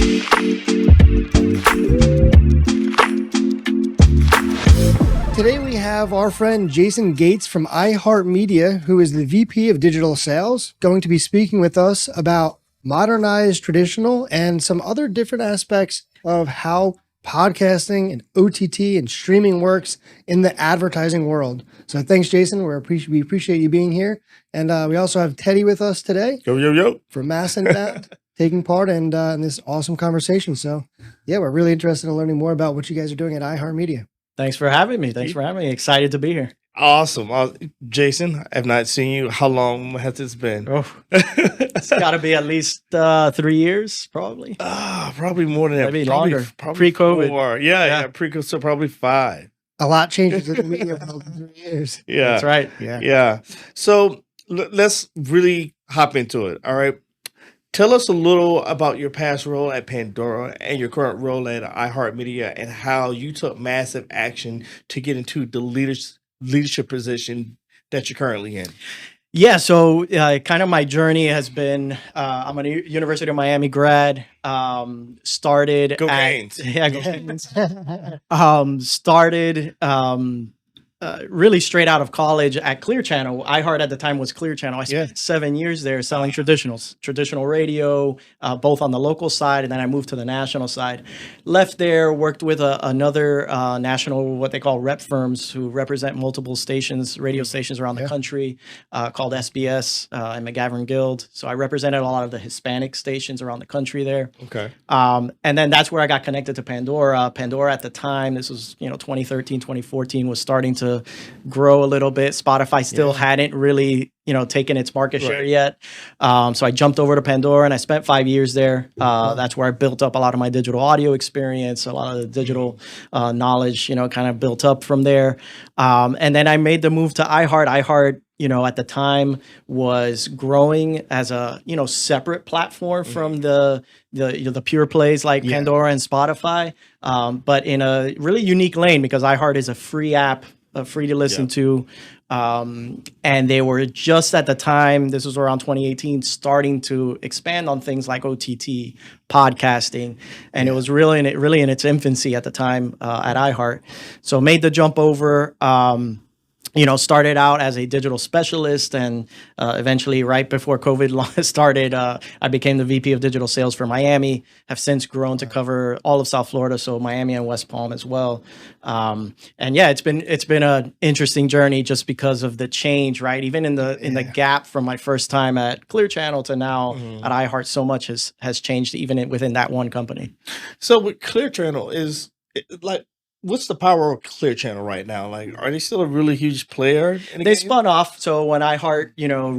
Today we have our friend Jason Gates from iHeartMedia, who is the VP of Digital Sales, going to be speaking with us about modernized traditional and some other different aspects of how podcasting and OTT and streaming works in the advertising world. So thanks, Jason. We appreciate you being here. And we also have Teddy with us today. Yo. From Mass Inbound, taking part in this awesome conversation. So yeah, we're really interested in learning more about what you guys are doing at iHeartMedia. Thanks for having me. Excited to be here. Awesome. Jason, I have not seen you. How long has this been? Oh, it's got to be at least 3 years, probably. Probably more than that. Maybe probably, longer. Probably Pre-COVID. 4. Yeah. Pre-COVID, so probably 5. A lot changes in the media world in 3 years. Yeah. That's right. Yeah. So let's really hop into it. All right. Tell us a little about your past role at Pandora and your current role at iHeartMedia and how you took massive action to get into the leadership position that you're currently in. Yeah, so kind of my journey has been, I'm a University of Miami grad, started Go at, Canes. Yeah, go Canes. Started really straight out of college at Clear Channel. iHeart at the time was Clear Channel. I spent 7 years there selling traditional radio, both on the local side, and then I moved to the national side. Left there, worked with another national, what they call rep firms, who represent multiple stations, radio stations around the country, called SBS and McGavin Guild. So I represented a lot of the Hispanic stations around the country there. Okay. And then that's where I got connected to Pandora. Pandora at the time, this was 2013, 2014, was starting to grow a little bit. Spotify still hadn't really, taken its market share yet. So I jumped over to Pandora and I spent 5 years there. That's where I built up a lot of my digital audio experience, a lot of the digital knowledge, kind of built up from there. And then I made the move to iHeart. iHeart, at the time was growing as a, separate platform from the pure plays like Pandora and Spotify, but in a really unique lane because iHeart is a free app, free to listen to. And they were just at the time, this was around 2018, starting to expand on things like OTT, podcasting. And it was really in its infancy at the time at iHeart. So made the jump over. Started out as a digital specialist and eventually right before COVID started, I became the VP of digital sales for Miami, have since grown to cover all of South Florida, so Miami and West Palm as well. It's been an interesting journey just because of the change, right? Even in the gap from my first time at Clear Channel to now at iHeart, so much has changed even within that one company. So with Clear Channel is like, what's the power of Clear Channel right now? Like, are they still a really huge player? They spun off. So when iHeart,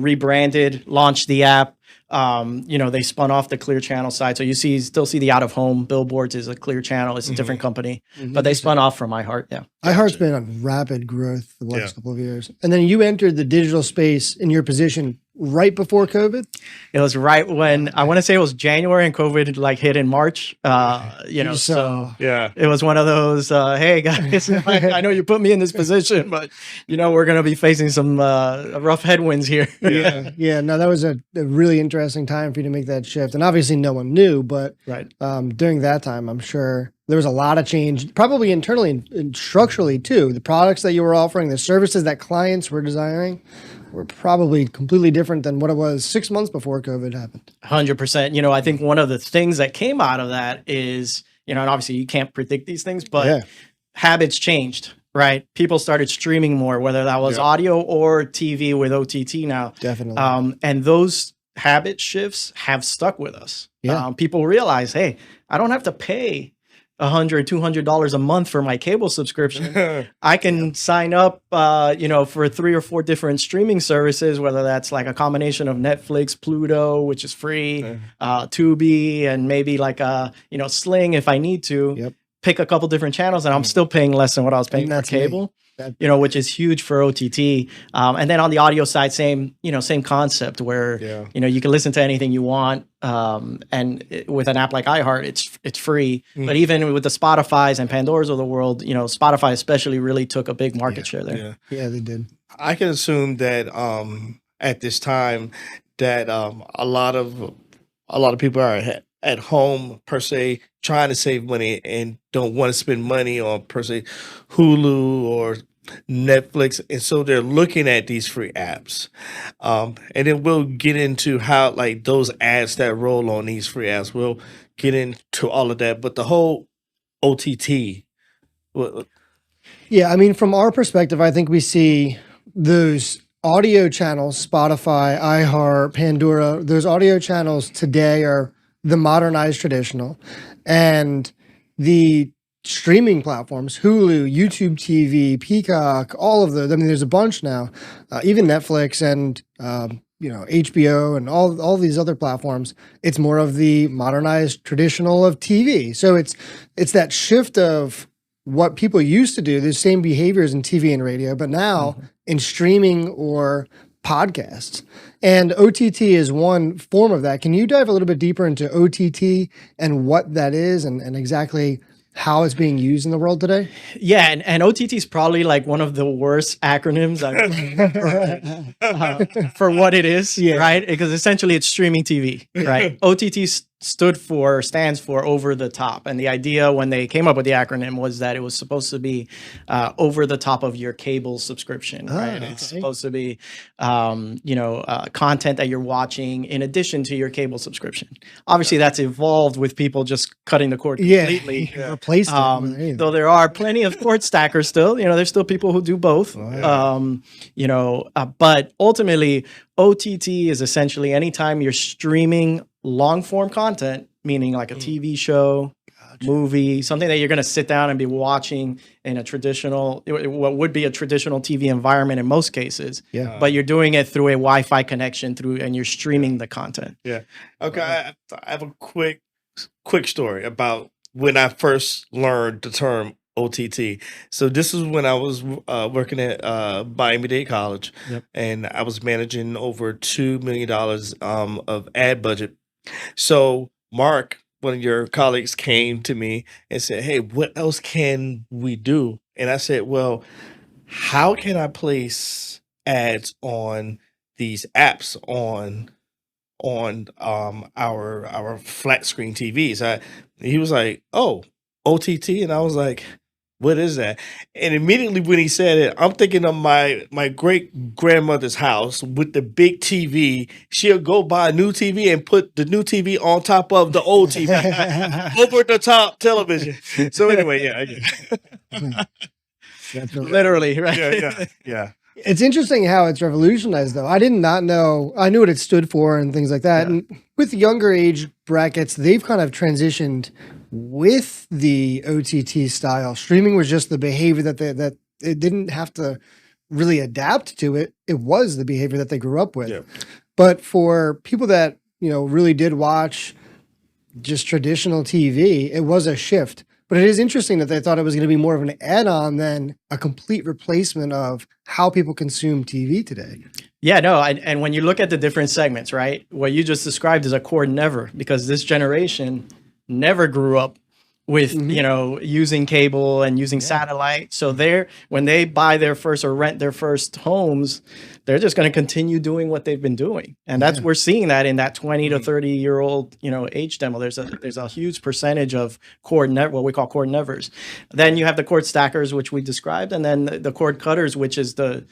rebranded, launched the app, they spun off the Clear Channel side. So you still see the out of home billboards is a Clear Channel. It's a different company, but they spun off from iHeart. Yeah. iHeart's been on rapid growth the last couple of years. And then you entered the digital space in your position right before COVID? It was right when, I want to say it was January and COVID hit in March, so it was one of those, hey guys, I know you put me in this position, but we're going to be facing some rough headwinds here. No, that was a really interesting time for you to make that shift. And obviously no one knew, but during that time, I'm sure there was a lot of change, probably internally and structurally too. The products that you were offering, the services that clients were desiring were probably completely different than what it was 6 months before COVID happened. 100%. I think one of the things that came out of that is, and obviously you can't predict these things, but habits changed, right? People started streaming more, whether that was audio or TV with OTT now. Definitely. And those habit shifts have stuck with us. People realize, hey, I don't have to pay $100, $200 a month for my cable subscription. I can sign up, for 3 or 4 different streaming services, whether that's like a combination of Netflix, Pluto, which is free, Tubi, and maybe like Sling if I need to. Pick a couple different channels, and I'm still paying less than what I was paying for cable. Which is huge for OTT. And then on the audio side, same concept where, you can listen to anything you want. And with an app like iHeart, it's free. But even with the Spotifys and Pandoras of the world, Spotify especially really took a big market share there. Yeah, they did. I can assume that at this time that a lot of people at home per se, trying to save money and don't want to spend money on per se Hulu or Netflix, and so they're looking at these free apps. And then we'll get into how like those ads that roll on these free apps. We'll get into all of that, but the whole OTT. well, Yeah, I mean, from our perspective, I think we see those audio channels, Spotify, iHeart, Pandora, those audio channels today are the modernized traditional. And the streaming platforms, Hulu, YouTube TV, Peacock, all of those. I mean, there's a bunch now, even Netflix and HBO and all these other platforms. It's more of the modernized traditional of TV. So it's that shift of what people used to do, the same behaviors in TV and radio, but now in streaming or podcasts. And OTT is one form of that. Can you dive a little bit deeper into OTT and what that is and exactly how it's being used in the world today? Yeah, and OTT is probably like one of the worst acronyms for what it is, Yeah. right? Because essentially it's streaming TV, right? OTT stands for over the top. And the idea when they came up with the acronym was that it was supposed to be over the top of your cable subscription, right? It's okay. supposed to be, content that you're watching in addition to your cable subscription. Obviously, that's evolved with people just cutting the cord completely. Replaced it with anything. Though there are plenty of cord stackers still, there's still people who do both. But ultimately, OTT is essentially anytime you're streaming long form content, meaning like a TV show, movie, something that you're going to sit down and be watching in what would be a traditional TV environment in most cases. Yeah. But you're doing it through a Wi-Fi connection and you're streaming the content. Yeah. Okay. I have a quick story about when I first learned the term OTT. So this is when I was working at Miami-Dade College, and I was managing over $2 million of ad budget. So Mark, one of your colleagues, came to me and said, "Hey, what else can we do?" And I said, "Well, how can I place ads on these apps on our flat screen TVs?" He was like, "Oh, OTT," and I was like, "What is that?" And immediately when he said it, I'm thinking of my great grandmother's house with the big TV. She'll go buy a new TV and put the new TV on top of the old TV, over the top television. So anyway, Literally, right? yeah. It's interesting how it's revolutionized, though. I did not know. I knew what it stood for and things like that. And with younger age brackets, they've kind of transitioned with the OTT style. Streaming was just the behavior that it didn't have to really adapt to it. It was the behavior that they grew up with. Yeah. But for people that, really did watch just traditional TV, it was a shift. But it is interesting that they thought it was going to be more of an add-on than a complete replacement of how people consume TV today. Yeah, no, and when you look at the different segments, right, what you just described is a cord never, because this generation never grew up with, using cable and using satellite. So when they buy their first or rent their first homes, they're just going to continue doing what they've been doing. And we're seeing that in that 20 to 30 year old, age demo. There's a huge percentage of what we call cord nevers. Then you have the cord stackers, which we described, and then the cord cutters, which is the,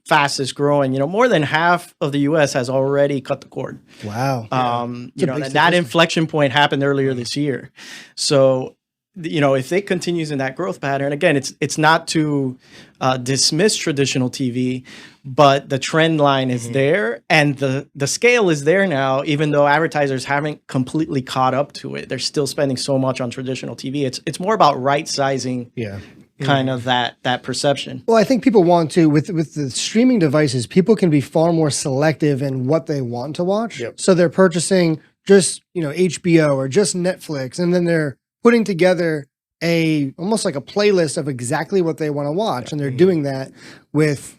fastest growing. More than half of the US has already cut the cord. Wow. That inflection point happened earlier this year. So, if it continues in that growth pattern, again, it's not to dismiss traditional TV, but the trend line is there and the scale is there now, even though advertisers haven't completely caught up to it. They're still spending so much on traditional TV. It's more about right sizing kind of that perception. Well, I think people want to, with the streaming devices, people can be far more selective in what they want to watch. Yep. So they're purchasing just, HBO or just Netflix, and then they're putting together almost like a playlist of exactly what they want to watch. And they're doing that with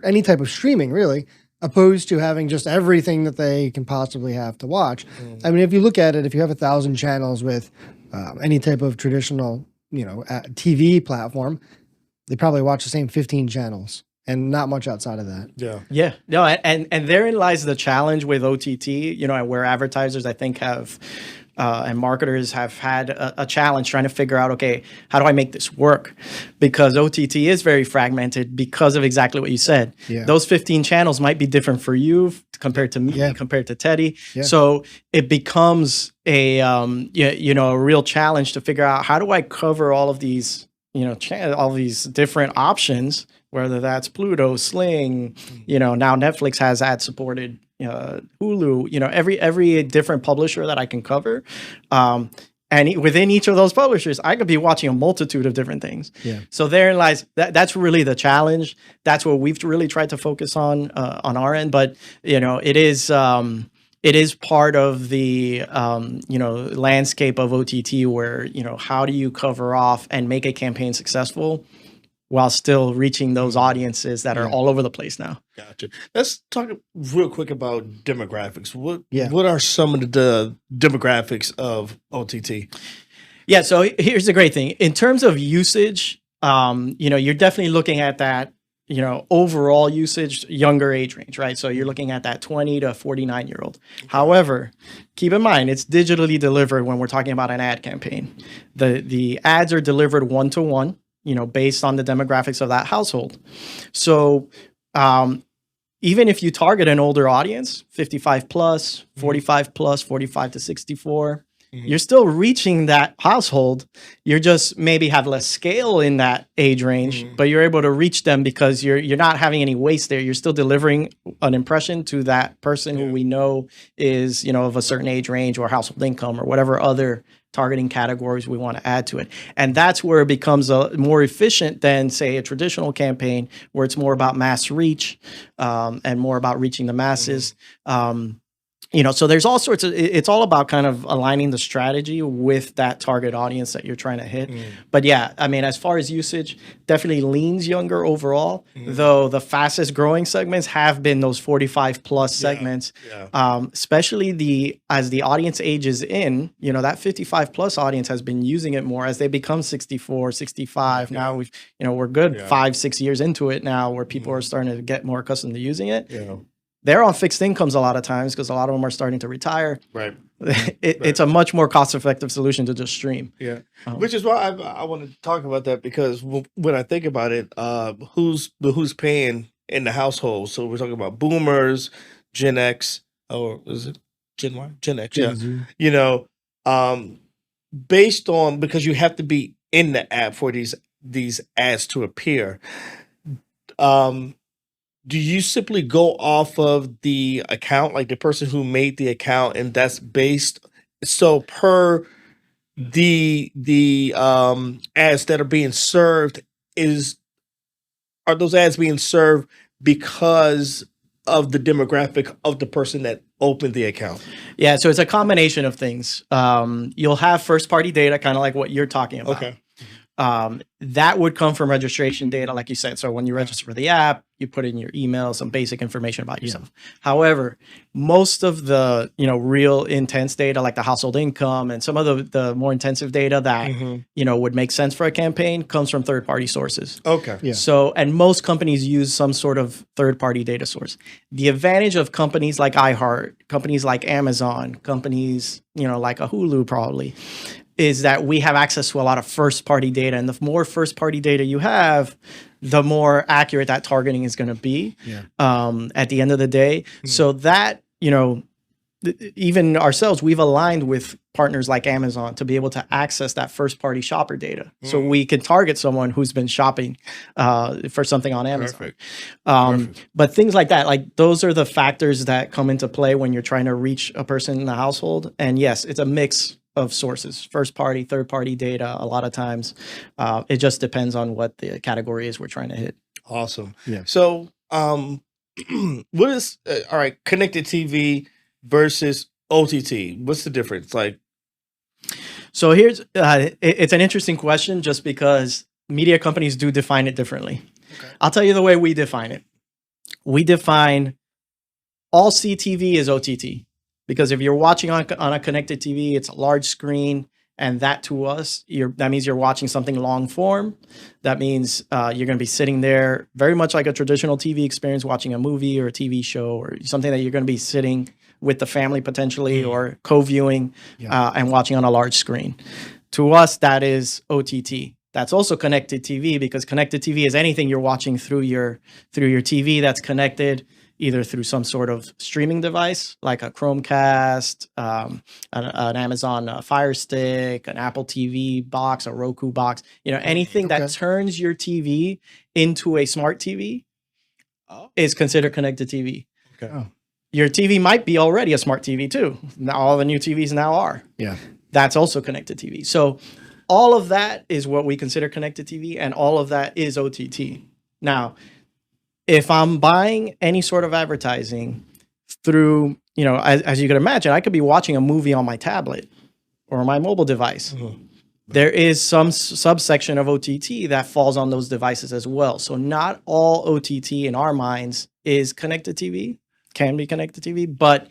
any type of streaming, really, opposed to having just everything that they can possibly have to watch. I mean, if you look at it, if you have 1,000 channels with any type of traditional, TV platform, they probably watch the same 15 channels and not much outside of that. Yeah. No, and therein lies the challenge with OTT, where advertisers, I think, have and marketers have had a challenge trying to figure out, okay, how do I make this work? Because OTT is very fragmented because of exactly what you said. Yeah. Those 15 channels might be different for you compared to me, compared to Teddy. Yeah. So it becomes a a real challenge to figure out, how do I cover all of these all these different options, whether that's Pluto, Sling, now Netflix has ad supported, Hulu, every different publisher that I can cover. And within each of those publishers, I could be watching a multitude of different things. Yeah. So therein lies, that's really the challenge. That's what we've really tried to focus on our end. But, it is part of the landscape of OTT where, how do you cover off and make a campaign successful while still reaching those audiences that are all over the place now. Gotcha. Let's talk real quick about demographics. What are some of the demographics of OTT? Yeah, so here's the great thing. In terms of usage, you're definitely looking at that, overall usage, younger age range, right? So you're looking at that 20 to 49-year-old. However, keep in mind, it's digitally delivered when we're talking about an ad campaign. The ads are delivered one-to-one, based on the demographics of that household. So even if you target an older audience, 55 plus, 45 plus, 45 to 64, you're still reaching that household. You're just maybe have less scale in that age range, but you're able to reach them because you're not having any waste there. You're still delivering an impression to that person who we know is, of a certain age range or household income or whatever other targeting categories we want to add to it. And that's where it becomes more efficient than, say, a traditional campaign where it's more about mass reach and more about reaching the masses. So there's all sorts of, it's all about kind of aligning the strategy with that target audience that you're trying to hit. But yeah, I mean, as far as usage, definitely leans younger overall, though the growing segments have been those 45 plus segments, especially as the audience ages in, that 55 plus audience has been using it more as they become 64, 65. Now we're good 5-6 years into it now where people are starting to get more accustomed to using it. They're on fixed incomes a lot of times because a lot of them are starting to retire. Right. It's a much more cost-effective solution to just stream. Yeah. Which is why I want to talk about that, because when I think about it, who's paying in the household? So we're talking about boomers, Gen X, or is it Gen Y? Gen X, Gen Z. Based on, because you have to be in the app for these ads to appear. Do you simply go off of the account, like the person who made the account, and that's based per the ads that are being served, are those ads being served because of the demographic of the person that opened the account? Yeah, so it's a combination of things. You'll have first party data, kind of like what you're talking about. Okay. That would come from registration data, like you said. So when you register for the app, you put in your email, some basic information about yourself. However, most of the, real intense data, like the household income and some of the more intensive data that, would make sense for a campaign, comes from third-party sources. Okay. Yeah. So, and most companies use some sort of third-party data source. The advantage of companies like iHeart, companies like Amazon, companies, like a Hulu probably, is that we have access to a lot of first-party data. And the more first-party data you have, the more accurate that targeting is going to be at the end of the day. So that, even ourselves, we've aligned with partners like Amazon to be able to access that first-party shopper data. So we can target someone who's been shopping for something on Amazon. Perfect. But things like that, like those are the factors that come into play when you're trying to reach a person in the household. And yes, it's a mix of sources, first party, third party data. A lot of times, it just depends on what the category is we're trying to hit. Awesome. Yeah. So, what is all right? Connected TV versus OTT. What's the difference? So here's it's an interesting question, just because media companies do define it differently. Okay. I'll tell you the way we define it. We define all CTV as OTT. Because if you're watching on a connected TV, it's a large screen, and that to us, that means you're watching something long form. That means you're going to be sitting there very much like a traditional TV experience, watching a movie or a TV show or something that you're going to be sitting with the family potentially, or co-viewing and watching on a large screen. To us, that is OTT. That's also connected TV, because connected TV is anything you're watching through your TV that's connected either through some sort of streaming device like a Chromecast, an Amazon Fire Stick, an Apple TV box, a Roku box, anything that turns your TV into a smart TV is considered connected TV. Okay. Oh. Your TV might be already a smart TV too. Now all the new TVs now are. Yeah. That's also connected TV. So all of that is what we consider connected TV, and all of that is OTT. Now, if I'm buying any sort of advertising through, as you can imagine, I could be watching a movie on my tablet or my mobile device. Mm-hmm. There is some subsection of OTT that falls on those devices as well. So not all OTT in our minds is connected TV, can be connected TV, but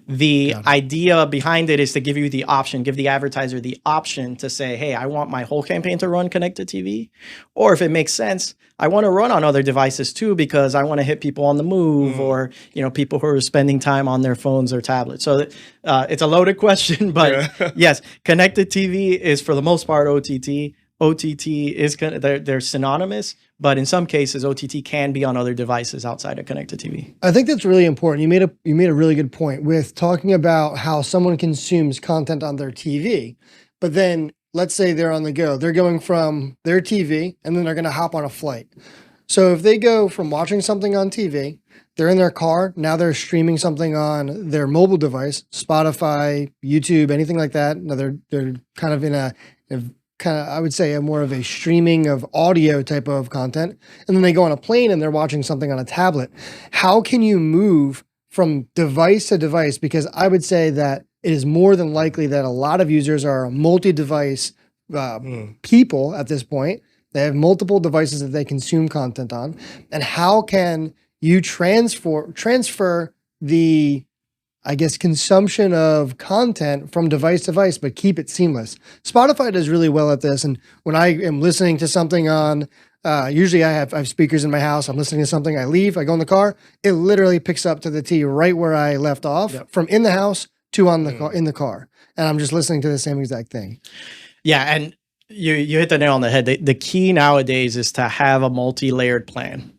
the idea behind it is to give you the option, give the advertiser the option to say, hey, I want my whole campaign to run connected TV. Or if it makes sense, I want to run on other devices too, because I want to hit people on the move or, people who are spending time on their phones or tablets. So it's a loaded question, but yes, connected TV is for the most part OTT. OTT is they're synonymous, but in some cases, OTT can be on other devices outside of connected TV. I think that's really important. You made a really good point with talking about how someone consumes content on their TV, but then let's say they're on the go. They're going from their TV and then they're going to hop on a flight. So if they go from watching something on TV, they're in their car, now they're streaming something on their mobile device, Spotify, YouTube, anything like that. Now they're kind of in a I would say more of a streaming of audio type of content. And then they go on a plane and they're watching something on a tablet. How can you move from device to device? Because I would say that it is more than likely that a lot of users are multi-device people at this point. They have multiple devices that they consume content on. And how can you transfer the consumption of content from device to device, but keep it seamless? Spotify does really well at this. And when I am listening to something on, usually I have speakers in my house, I'm listening to something, I leave, I go in the car, it literally picks up to the T right where I left off, from in the house to on the car, in the car. And I'm just listening to the same exact thing. Yeah. And you hit the nail on the head. The key nowadays is to have a multi-layered plan,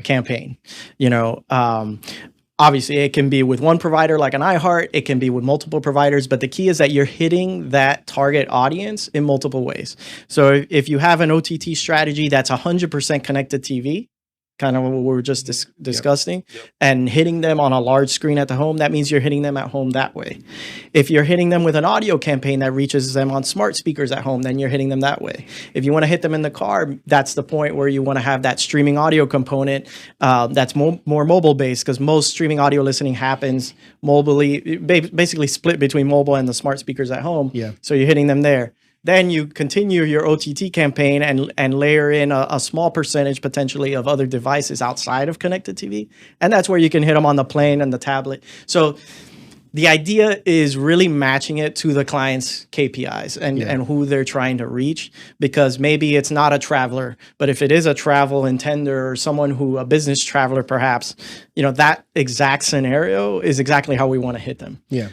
campaign, obviously, it can be with one provider like an iHeart. It can be with multiple providers. But the key is that you're hitting that target audience in multiple ways. So if you have an OTT strategy that's 100% connected TV, kind of what we were just discussing, and hitting them on a large screen at the home, that means you're hitting them at home that way. If you're hitting them with an audio campaign that reaches them on smart speakers at home, then you're hitting them that way. If you want to hit them in the car, that's the point where you want to have that streaming audio component that's more mobile based, because most streaming audio listening happens mobilely, basically split between mobile and the smart speakers at home. Yeah. So you're hitting them there. Then you continue your OTT campaign and layer in a small percentage potentially of other devices outside of connected TV. And that's where you can hit them on the plane and the tablet. So the idea is really matching it to the client's KPIs and who they're trying to reach, because maybe it's not a traveler, but if it is a travel intender or someone a business traveler perhaps, that exact scenario is exactly how we want to hit them. Yeah.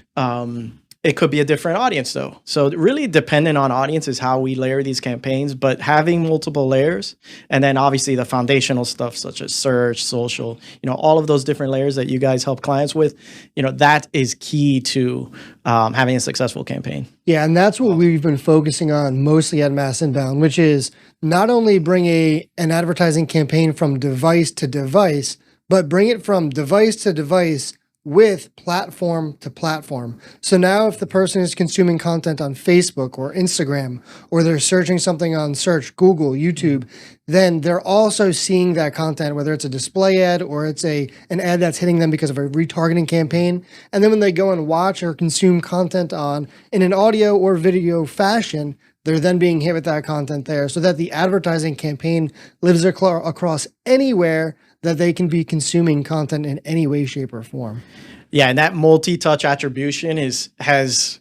It could be a different audience though. So really dependent on audience is how we layer these campaigns, but having multiple layers, and then obviously the foundational stuff such as search, social, all of those different layers that you guys help clients with, that is key to having a successful campaign. Yeah, and that's what we've been focusing on mostly at Mass Inbound, which is not only bring an advertising campaign from device to device, but bring it from device to device with platform to platform. So now if the person is consuming content on Facebook or Instagram, or they're searching something on search, Google, YouTube, then they're also seeing that content, whether it's a display ad or it's an ad that's hitting them because of a retargeting campaign. And then when they go and watch or consume content in an audio or video fashion, they're then being hit with that content there, so that the advertising campaign lives across anywhere that they can be consuming content in any way, shape, or form. Yeah, and that multi-touch attribution has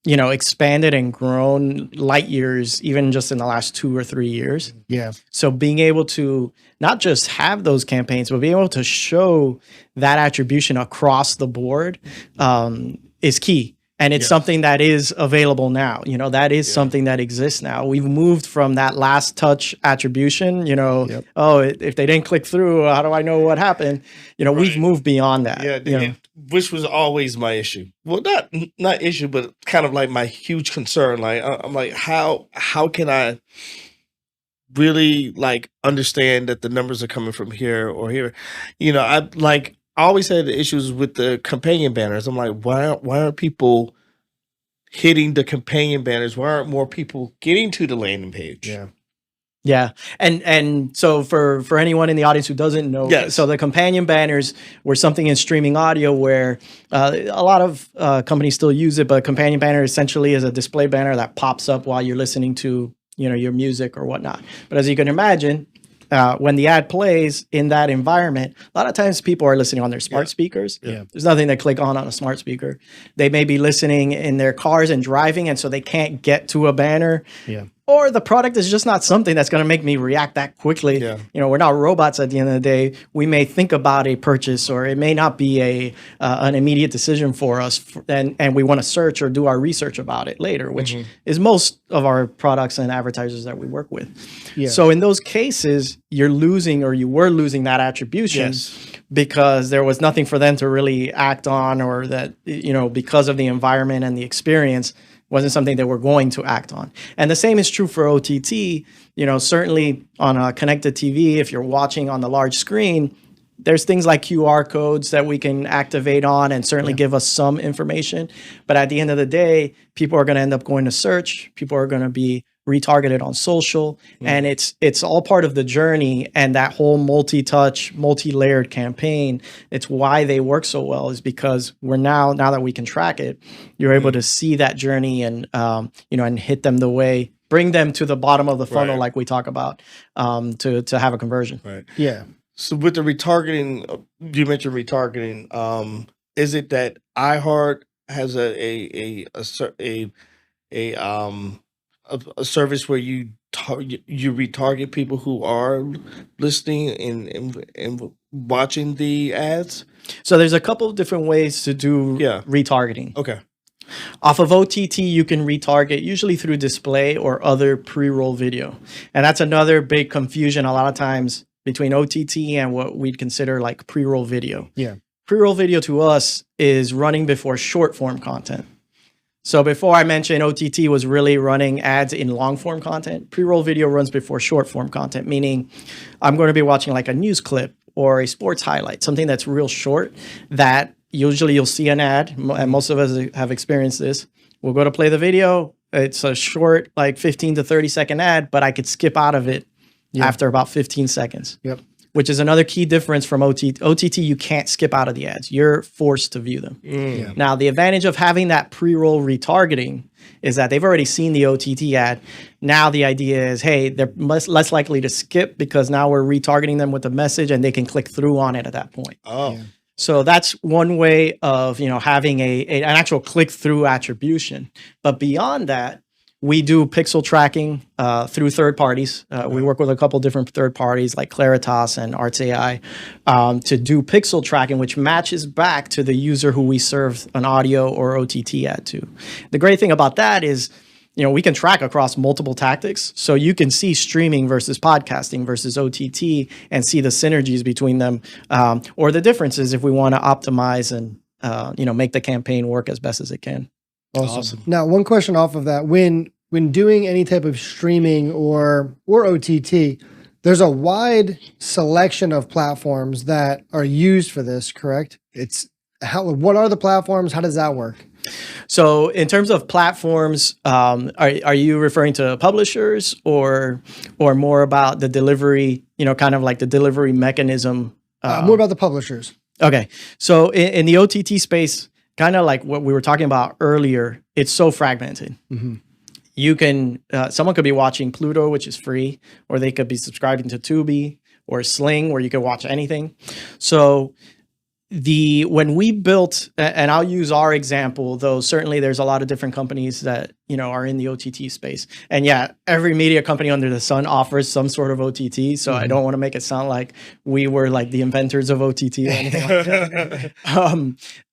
expanded and grown light years, even just in the last 2 or 3 years. Yeah. So being able to not just have those campaigns, but being able to show that attribution across the board is key. And it's something that is available now. That is something that exists now. We've moved from that last touch attribution, if they didn't click through, how do I know what happened? We've moved beyond that. Which was always my issue. Well, not issue, but kind of like my huge concern. Like, I'm like, how can I really like understand that the numbers are coming from here or here? I always had issues with the companion banners. I'm like, why aren't people hitting the companion banners? Why aren't more people getting to the landing page? Yeah. And so for anyone in the audience who doesn't know, so the companion banners were something in streaming audio where a lot of companies still use it, but a companion banner essentially is a display banner that pops up while you're listening to, your music or whatnot. But as you can imagine, when the ad plays in that environment, a lot of times people are listening on their smart speakers. There's nothing to click on a smart speaker. They may be listening in their cars and driving, and so they can't get to a banner. Or the product is just not something that's going to make me react that quickly. We're not robots at the end of the day. We may think about a purchase, or it may not be an immediate decision for us, and we want to search or do our research about it later, which is most of our products and advertisers that we work with. So in those cases, you were losing that attribution because there was nothing for them to really act on, or that, because of the environment and the experience, wasn't something that we're going to act on. And the same is true for OTT. Certainly on a connected TV, if you're watching on the large screen, there's things like QR codes that we can activate on and certainly give us some information. But at the end of the day, people are going to end up going to search. People are going to be retargeted on social, and it's all part of the journey. And that whole multi-touch, multi-layered campaign, it's why they work so well, is because we're now that we can track it, you're able to see that journey and and hit them bring them to the bottom of the funnel, like we talk about, to have a conversion. So with the retargeting, you mentioned retargeting. Is it that iHeart has a service where you retarget people who are listening and watching the ads? So there's a couple of different ways to do retargeting. Okay. Off of OTT, you can retarget usually through display or other pre-roll video. And that's another big confusion a lot of times between OTT and what we'd consider like pre-roll video. Pre-roll video to us is running before short form content. So before I mentioned OTT was really running ads in long form content, pre-roll video runs before short form content, meaning I'm going to be watching like a news clip or a sports highlight, something that's real short that usually you'll see an ad, and most of us have experienced this. We'll go to play the video. It's a short, like 15 to 30 second ad, but I could skip out of it after about 15 seconds. Which is another key difference from OTT. OTT, you can't skip out of the ads. You're forced to view them. Now, the advantage of having that pre-roll retargeting is that they've already seen the OTT ad. Now the idea is, hey, they're less likely to skip because now we're retargeting them with a message and they can click through on it at that point. So that's one way of having an actual click-through attribution. But beyond that, we do pixel tracking through third parties. We work with a couple different third parties like Claritas and ArtsAI to do pixel tracking, which matches back to the user who we serve an audio or OTT ad to. The great thing about that is, we can track across multiple tactics. So you can see streaming versus podcasting versus OTT and see the synergies between them, or the differences if we want to optimize and make the campaign work as best as it can. Awesome. Now, one question off of that: when doing any type of streaming or OTT, there's a wide selection of platforms that are used for this. Correct? What are the platforms? How does that work? So, in terms of platforms, are you referring to publishers or more about the delivery? Kind of like the delivery mechanism. More about the publishers. Okay, so in the OTT space, kind of like what we were talking about earlier, it's so fragmented. You can, someone could be watching Pluto, which is free, or they could be subscribing to Tubi or Sling, where you could watch anything. So when we built, and I'll use our example, though certainly there's a lot of different companies that are in the OTT space, and yeah, every media company under the sun offers some sort of OTT. So I don't want to make it sound like we were like the inventors of OTT or anything like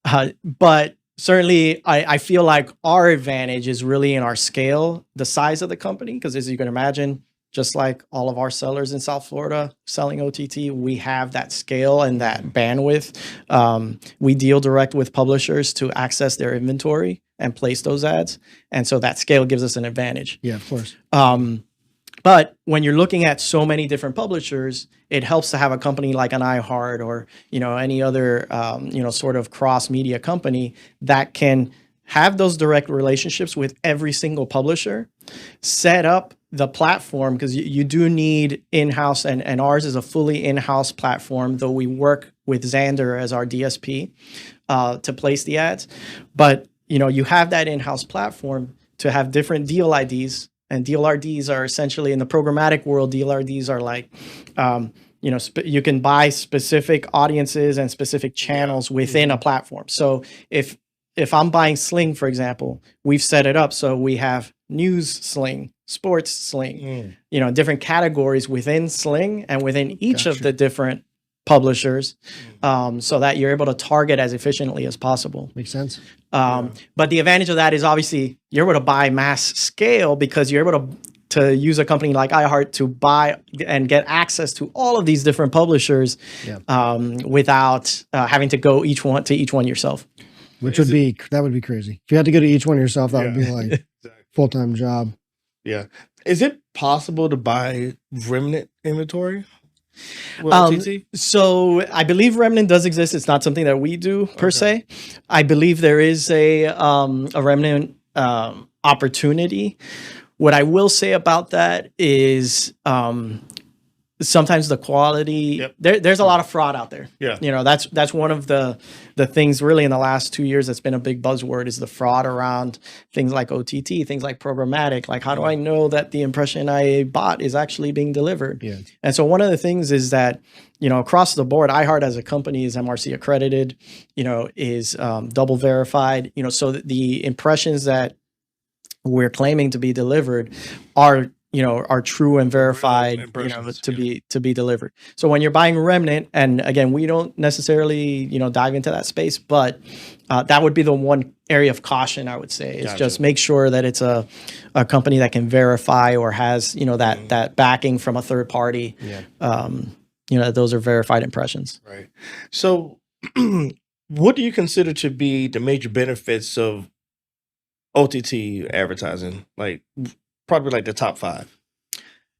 that. But certainly, I feel like our advantage is really in our scale, the size of the company, because as you can imagine, just like all of our sellers in South Florida selling OTT, we have that scale and that bandwidth. We deal direct with publishers to access their inventory and place those ads. And so that scale gives us an advantage. Yeah, of course. But when you're looking at so many different publishers, it helps to have a company like an iHeart or any other sort of cross media company that can have those direct relationships with every single publisher, set up the platform, because you do need in-house, and ours is a fully in-house platform, though we work with Xandr as our DSP to place the ads. But you have that in-house platform to have different deal IDs, and deal RDs are essentially, in the programmatic world, deal RDs are like you can buy specific audiences and specific channels within a platform. So if I'm buying Sling, for example, we've set it up so we have news Sling, sports Sling, different categories within Sling and within each of the different publishers, so that you're able to target as efficiently as possible. Makes sense. But the advantage of that is obviously you're able to buy mass scale because you're able to use a company like iHeart to buy and get access to all of these different publishers without having to go each one yourself. That would be crazy. If you had to go to each one yourself, that would be like full-time job. Yeah. Is it possible to buy remnant inventory with OTT? So I believe remnant does exist. It's not something that we do per se. I believe there is a remnant opportunity. What I will say about that is sometimes the quality, there's a lot of fraud out there. Yeah. That's one of the things really in the last 2 years that's been a big buzzword, is the fraud around things like OTT, things like programmatic. Like, how do I know that the impression I bought is actually being delivered? Yeah. And so one of the things is that, across the board, iHeart as a company is MRC accredited, is double verified, so that the impressions that we're claiming to be delivered are true and verified, to be delivered. So when you're buying remnant, and again, we don't necessarily, dive into that space, but that would be the one area of caution I would say, is just make sure that it's a company that can verify or has, that backing from a third party, that those are verified impressions. Right. So what do you consider to be the major benefits of OTT advertising? Like, probably like the top 5.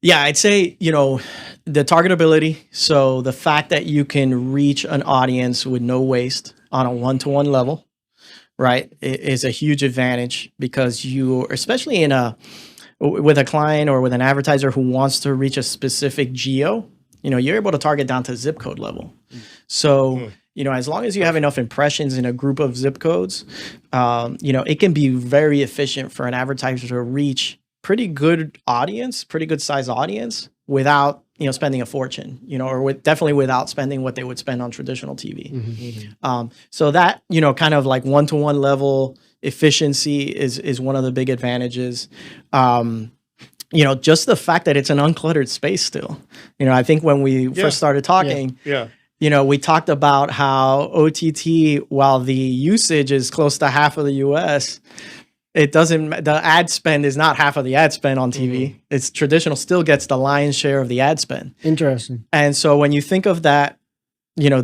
Yeah, I'd say, the targetability. So the fact that you can reach an audience with no waste on a one-to-one level, right, is a huge advantage, because you, especially with a client or with an advertiser who wants to reach a specific geo, you're able to target down to zip code level. So, as long as you have enough impressions in a group of zip codes, it can be very efficient for an advertiser to reach pretty good size audience without, spending a fortune, or definitely without spending what they would spend on traditional TV. So that, kind of like one-to-one level efficiency is one of the big advantages. Just the fact that it's an uncluttered space still. I think when we first started talking, we talked about how OTT, while the usage is close to half of the US, the ad spend is not half of the ad spend on TV. It's traditional still gets the lion's share of the ad spend. Interesting. And so when you think of that,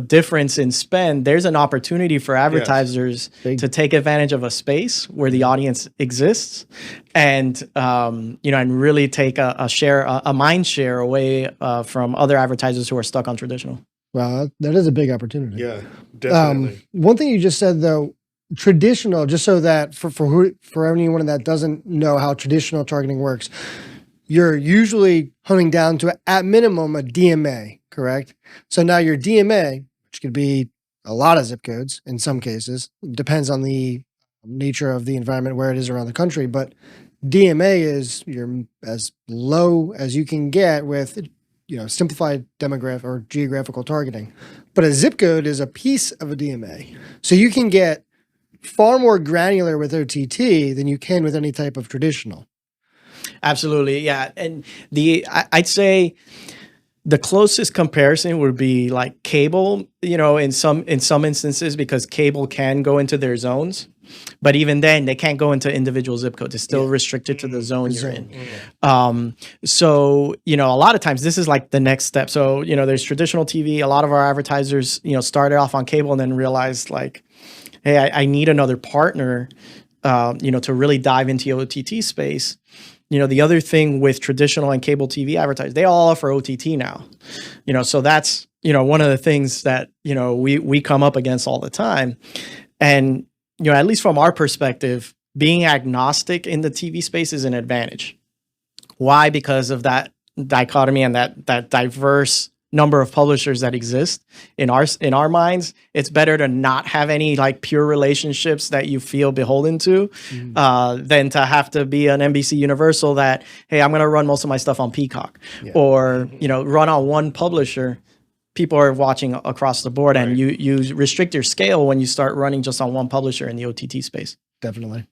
difference in spend, there's an opportunity for advertisers to take advantage of a space where the audience exists, and and really take a mind share away from other advertisers who are stuck on traditional. Wow, that is a big opportunity. Yeah, definitely. One thing you just said though, traditional, just so that for anyone that doesn't know how traditional targeting works, you're usually honing down to at minimum a DMA, correct? So now your DMA, which could be a lot of zip codes in some cases, depends on the nature of the environment where it is around the country, but DMA is you're as low as you can get with simplified demographic or geographical targeting. but a zip code is a piece of a DMA. So you can get far more granular with OTT than you can with any type of traditional. Absolutely, yeah. And I'd say the closest comparison would be like cable, in some instances, because cable can go into their zones, but even then they can't go into individual zip codes. It's still restricted to the zone you're in. So, a lot of times this is like the next step. So, there's traditional TV. A lot of our advertisers, started off on cable and then realized like, hey, I need another partner, to really dive into the OTT space. The other thing with traditional and cable TV advertisers, they all offer OTT now. So that's, one of the things that, we come up against all the time. And, at least from our perspective, being agnostic in the TV space is an advantage. Why? Because of that dichotomy and that diverse number of publishers that exist in our minds. It's better to not have any like pure relationships that you feel beholden to than to have to be an NBC Universal that, hey, I'm going to run most of my stuff on Peacock or, run on one publisher. People are watching across the board, and you restrict your scale when you start running just on one publisher in the OTT space. Definitely.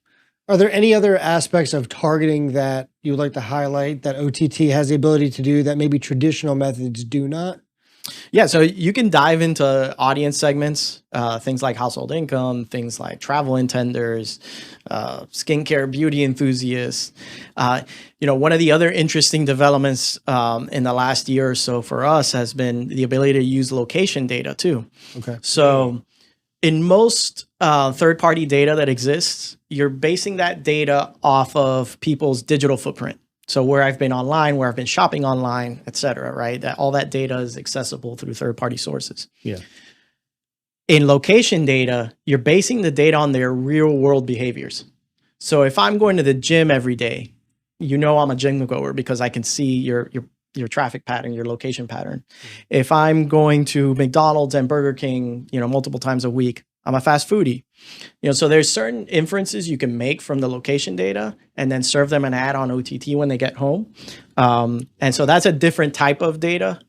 Are there any other aspects of targeting that you would like to highlight that OTT has the ability to do that maybe traditional methods do not? Yeah, so you can dive into audience segments, things like household income, things like travel intenders, skincare, beauty enthusiasts. One of the other interesting developments in the last year or so for us has been the ability to use location data too. Okay. So in most third-party data that exists, you're basing that data off of people's digital footprint. So where I've been online, where I've been shopping online, et cetera, right? That all that data is accessible through third-party sources. Yeah. In location data, you're basing the data on their real-world behaviors. So if I'm going to the gym every day, I'm a gym goer because I can see your traffic pattern, your location pattern. If I'm going to McDonald's and Burger King, multiple times a week, I'm a fast foodie. So there's certain inferences you can make from the location data and then serve them an ad on OTT when they get home. And so that's a different type of data.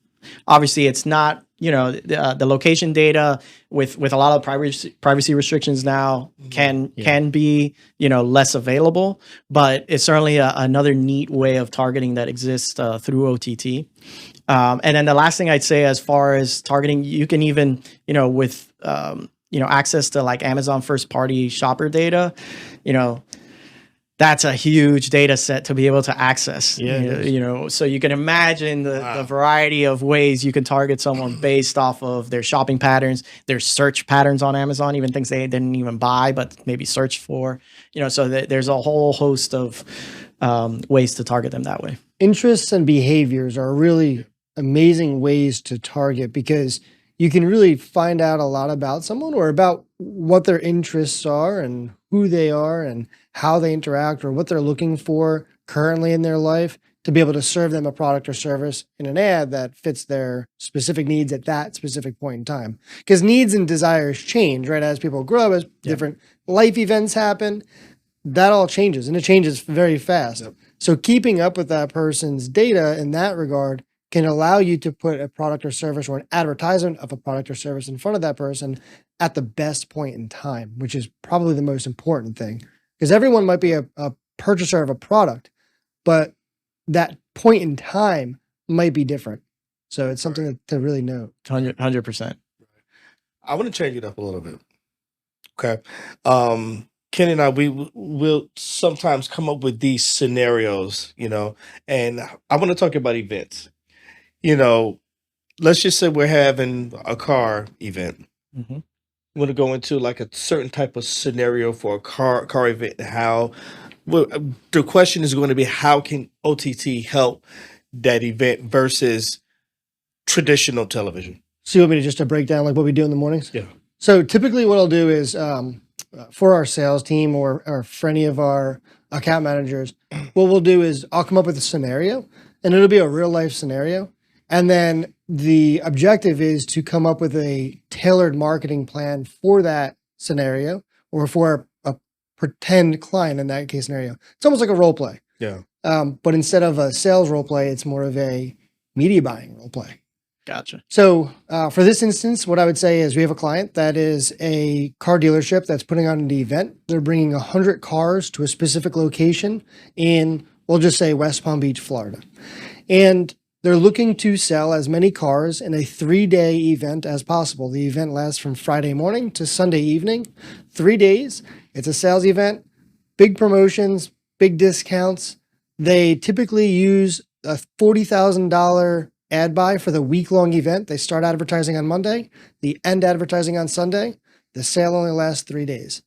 Obviously, it's not, the location data with a lot of privacy restrictions now can be, less available, but it's certainly another neat way of targeting that exists through OTT. And then the last thing I'd say as far as targeting, you can even, with, access to like Amazon first party shopper data, that's a huge data set to be able to access. So you can imagine the variety of ways you can target someone based off of their shopping patterns, their search patterns on Amazon, even things they didn't even buy, but maybe search for, so there's a whole host of ways to target them that way. Interests and behaviors are really amazing ways to target because you can really find out a lot about someone or about what their interests are and who they are and how they interact or what they're looking for currently in their life to be able to serve them a product or service in an ad that fits their specific needs at that specific point in time. Because needs and desires change, right? As people grow, as different life events happen, that all changes and it changes very fast. Yep. So keeping up with that person's data in that regard can allow you to put a product or service or an advertisement of a product or service in front of that person at the best point in time, which is probably the most important thing. Because everyone might be a purchaser of a product, but that point in time might be different. So it's something to really note. 100%. I want to change it up a little bit. Okay. Kenny and I, we will sometimes come up with these scenarios, and I want to talk about events. Let's just say we're having a car event. Mm-hmm. We want to go into like a certain type of scenario for a car event. The question is going to be, how can OTT help that event versus traditional television? So you want me to just to break down like what we do in the mornings? Yeah. So typically what I'll do is for our sales team or for any of our account managers, what we'll do is I'll come up with a scenario and it'll be a real life scenario. And then the objective is to come up with a tailored marketing plan for that scenario or for a pretend client in that case scenario. It's almost like a role play. Yeah. But instead of a sales role play, it's more of a media buying role play. Gotcha. So for this instance, what I would say is we have a client that is a car dealership that's putting on an event. They're bringing 100 cars to a specific location in, we'll just say West Palm Beach, Florida. And they're looking to sell as many cars in a 3-day event as possible. The event lasts from Friday morning to Sunday evening, 3 days. It's a sales event, big promotions, big discounts. They typically use a $40,000 ad buy for the week-long event. They start advertising on Monday, the end advertising on Sunday. The sale only lasts 3 days.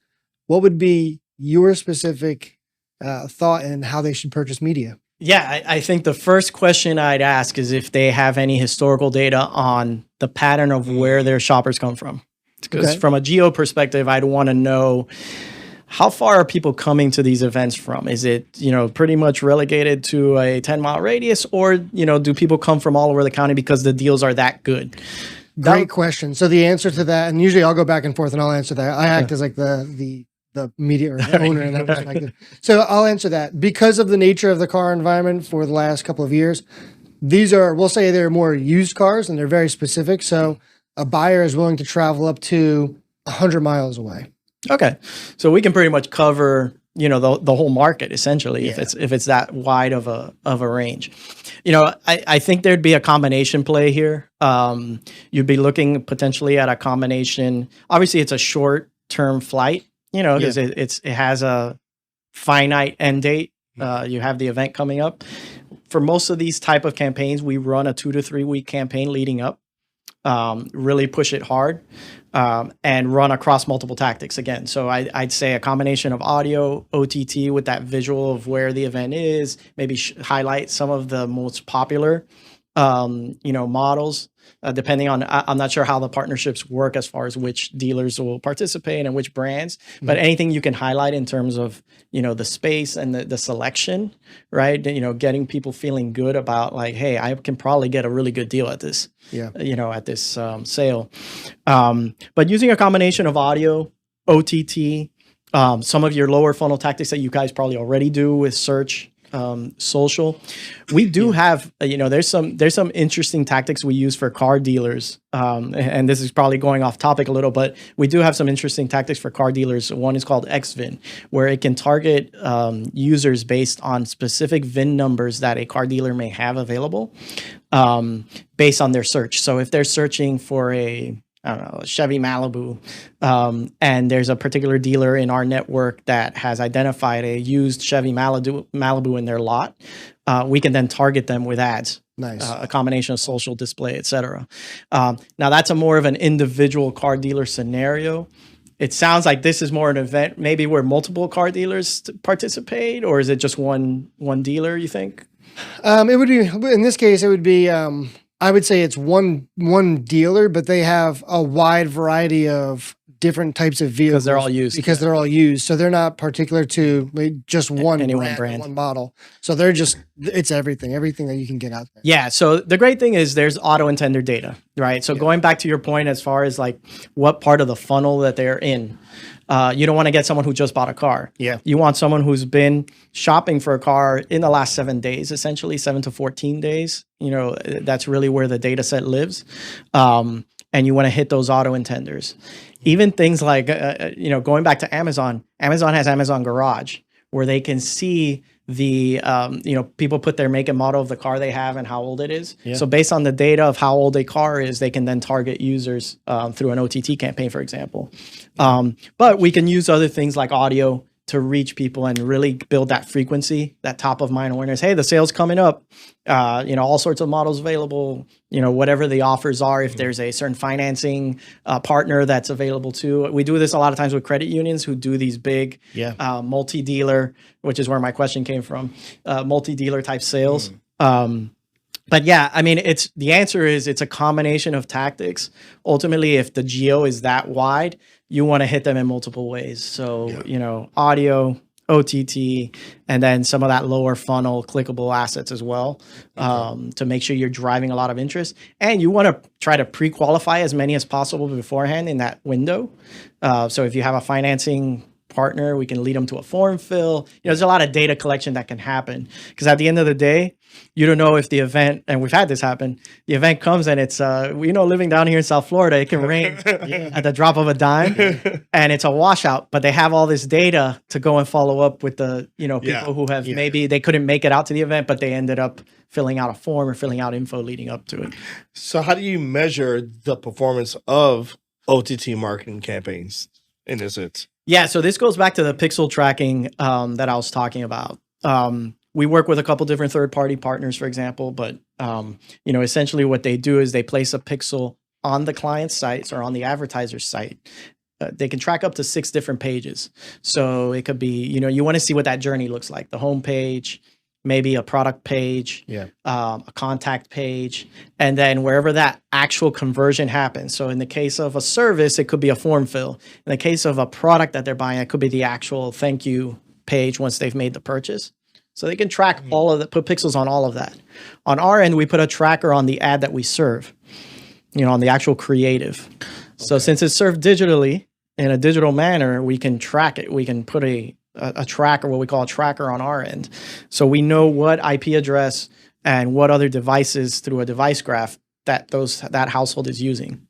What would be your specific thought in how they should purchase media? Yeah, I think the first question I'd ask is if they have any historical data on the pattern of where their shoppers come from. Because from a geo perspective, I'd want to know how far are people coming to these events from? Is it, pretty much relegated to a 10-mile radius, or, do people come from all over the county because the deals are that good? Great question. So the answer to that, and usually I'll go back and forth and I'll answer that. I act as like the media or the owner in that perspective. So I'll answer that. Because of the nature of the car environment for the last couple of years, these are, we'll say they're more used cars and they're very specific. So a buyer is willing to travel up to 100 miles away. Okay. So we can pretty much cover, the whole market essentially, if it's that wide of a range. I think there'd be a combination play here. You'd be looking potentially at a combination. Obviously it's a short-term flight, because it has a finite end date. You have the event coming up. For most of these type of campaigns, we run a 2 to 3 week campaign leading up. Really push it hard, and run across multiple tactics again. So I'd say a combination of audio, OTT with that visual of where the event is, maybe highlight some of the most popular, models, depending on, I'm not sure how the partnerships work as far as which dealers will participate and which brands, but anything you can highlight in terms of, the space and the selection, right? Getting people feeling good about like, hey, I can probably get a really good deal at this, at this sale. But using a combination of audio, OTT, some of your lower funnel tactics that you guys probably already do with search, social, we do have, there's some interesting tactics we use for car dealers. And this is probably going off topic a little, but we do have some interesting tactics for car dealers. One is called XVIN, where it can target users based on specific VIN numbers that a car dealer may have available, based on their search. So if they're searching for a Chevy Malibu, and there's a particular dealer in our network that has identified a used Chevy Malibu in their lot, we can then target them with ads. Nice. A combination of social, display, etc. Now that's a more of an individual car dealer scenario. It sounds like this is more an event maybe where multiple car dealers participate, or is it just one dealer, you think? It would be, in this case, it would be, I would say it's one dealer, but they have a wide variety of different types of vehicles. Because they're all used. Because they're all used. So they're not particular to just one brand, one model. So they're it's everything that you can get out there. Yeah. So the great thing is there's auto intender data, right? So going back to your point, as far as like what part of the funnel that they're in, you don't want to get someone who just bought a car. Yeah. You want someone who's been shopping for a car in the last 7 days, essentially 7 to 14 days. That's really where the data set lives. And you want to hit those auto intenders. Even things like, going back to Amazon has Amazon Garage, where they can see the, people put their make and model of the car they have and how old it is. Yeah. So based on the data of how old a car is, they can then target users through an OTT campaign, for example. But we can use other things like audio to reach people and really build that frequency, that top of mind awareness. Hey, the sale's coming up, all sorts of models available, whatever the offers are. If there's a certain financing partner that's available too. We do this a lot of times with credit unions who do these big multi-dealer, which is where my question came from, multi-dealer type sales. But yeah, I mean, the answer is it's a combination of tactics. Ultimately, if the geo is that wide, you want to hit them in multiple ways. So, audio, OTT, and then some of that lower funnel clickable assets as well, to make sure you're driving a lot of interest. And you want to try to pre-qualify as many as possible beforehand in that window. So if you have a financing partner. We can lead them to a form fill. There's a lot of data collection that can happen, because at the end of the day, you don't know if the event, and we've had this happen, the event comes and it's, living down here in South Florida, it can rain at the drop of a dime and it's a washout, but they have all this data to go and follow up with the, people who have maybe they couldn't make it out to the event, but they ended up filling out a form or filling out info leading up to it. So how do you measure the performance of OTT marketing campaigns in this sense? Yeah, so this goes back to the pixel tracking that I was talking about. We work with a couple different third-party partners, for example, but essentially what they do is they place a pixel on the client's sites or on the advertiser's site. They can track up to 6 different pages. So it could be, you want to see what that journey looks like, the home page, maybe a product page, a contact page, and then wherever that actual conversion happens. So in the case of a service, it could be a form fill. In the case of a product that they're buying, it could be the actual thank you page once they've made the purchase. So they can track all of that, put pixels on all of that. On our end, we put a tracker on the ad that we serve, on the actual creative. Okay. So since it's served digitally in a digital manner, we can track it. We can put a tracker, what we call a tracker on our end. So we know what IP address and what other devices through a device graph that household is using.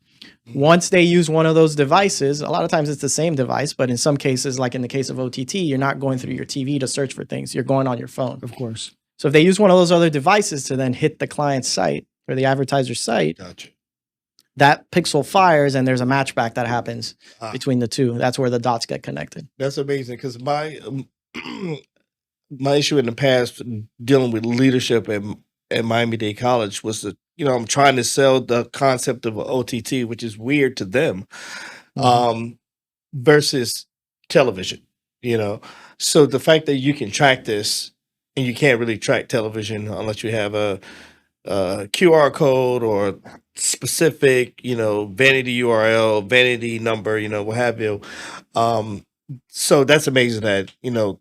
Once they use one of those devices, a lot of times it's the same device, but in some cases, like in the case of OTT, you're not going through your TV to search for things. You're going on your phone. Of course. So if they use one of those other devices to then hit the client's site or the advertiser's site, Gotcha. That pixel fires and there's a matchback that happens between the two. That's where the dots get connected. That's amazing, because my issue in the past dealing with leadership at Miami-Dade College was that, I'm trying to sell the concept of OTT, which is weird to them, versus television, So the fact that you can track this, and you can't really track television unless you have a QR code or specific, vanity URL, vanity number, what have you. So that's amazing that,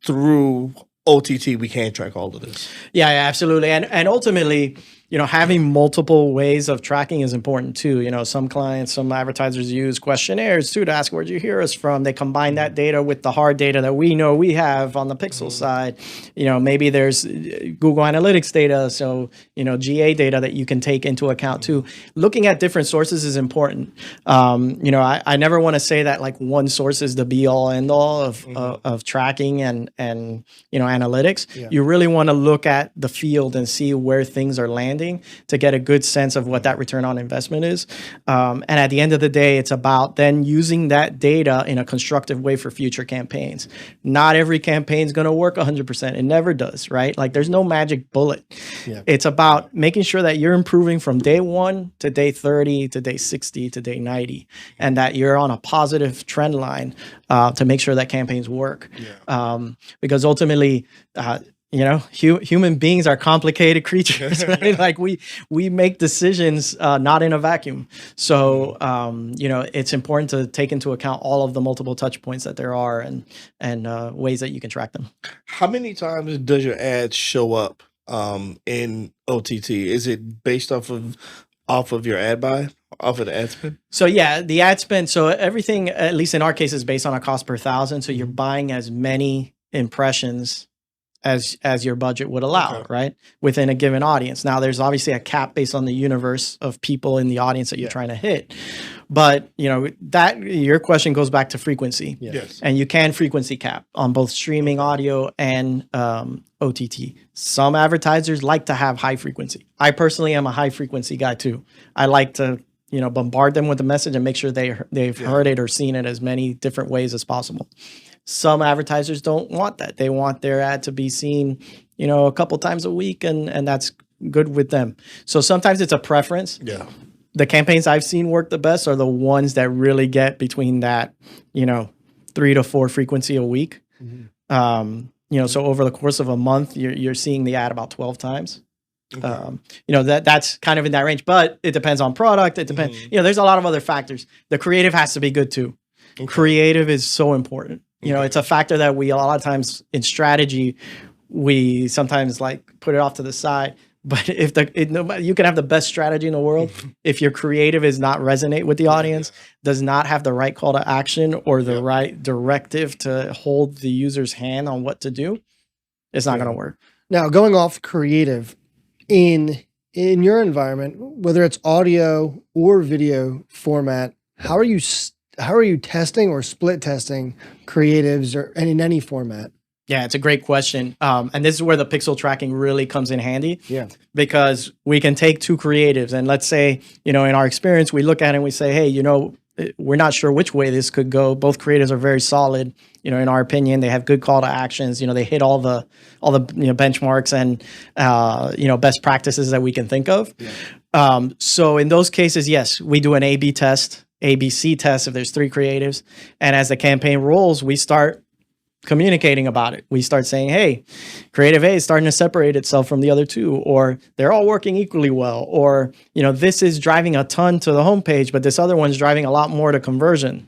through OTT, we can track all of this. Yeah, absolutely. And ultimately, having multiple ways of tracking is important too. Some clients, some advertisers use questionnaires too to ask, where'd you hear us from? They combine that data with the hard data that we know we have on the pixel side. Maybe there's Google Analytics data, so, GA data that you can take into account too. Looking at different sources is important. I never want to say that like one source is the be all end all of tracking and analytics. Yeah. You really want to look at the field and see where things are landing to get a good sense of what that return on investment is. And at the end of the day, it's about then using that data in a constructive way for future campaigns. Not every campaign is going to work 100%. It never does, right? Like there's no magic bullet. Yeah. It's about making sure that you're improving from day 1 to day 30 to day 60 to day 90, and that you're on a positive trend line to make sure that campaigns work. Yeah. Because ultimately, human beings are complicated creatures, right? Like we make decisions not in a vacuum. So, it's important to take into account all of the multiple touch points that there are and ways that you can track them. How many times does your ad show up in OTT? Is it based off of your ad buy? Off of the ad spend? So yeah, the ad spend. So everything, at least in our case, is based on a cost per thousand. So you're buying as many impressions as your budget would allow, right? Within a given audience. Now, there's obviously a cap based on the universe of people in the audience that you're trying to hit. But, that your question goes back to frequency. Yes. And you can frequency cap on both streaming audio and OTT. Some advertisers like to have high frequency. I personally am a high frequency guy too. I like to, bombard them with a message and make sure they've heard it or seen it as many different ways as possible. Some advertisers don't want that. They want their ad to be seen, a couple times a week, and that's good with them. So sometimes it's a preference. Yeah. The campaigns I've seen work the best are the ones that really get between that, 3 to 4 frequency a week. Mm-hmm. So over the course of a month, you're seeing the ad about 12 times. Okay. That's kind of in that range, but it depends on product. It depends, there's a lot of other factors. The creative has to be good too. Okay. Creative is so important. It's a factor that we, a lot of times in strategy, we sometimes like put it off to the side, But if you can have the best strategy in the world, if your creative is not resonate with the audience, does not have the right call to action or the right directive to hold the user's hand on what to do, it's not going to work. Now, going off creative in your environment, whether it's audio or video format, how are you testing or split testing creatives and in any format? Yeah, it's a great question. And this is where the pixel tracking really comes in handy. Yeah. Because we can take two creatives and let's say, in our experience, we look at it and we say, hey, we're not sure which way this could go. Both creatives are very solid, in our opinion. They have good call to actions. They hit all the benchmarks and best practices that we can think of. Yeah. So in those cases, yes, we do an A/B test, ABC test if there's 3 creatives. And as the campaign rolls, we start communicating about it. We start saying, hey, creative A is starting to separate itself from the other 2, or they're all working equally well, or, this is driving a ton to the homepage, but this other one's driving a lot more to conversion.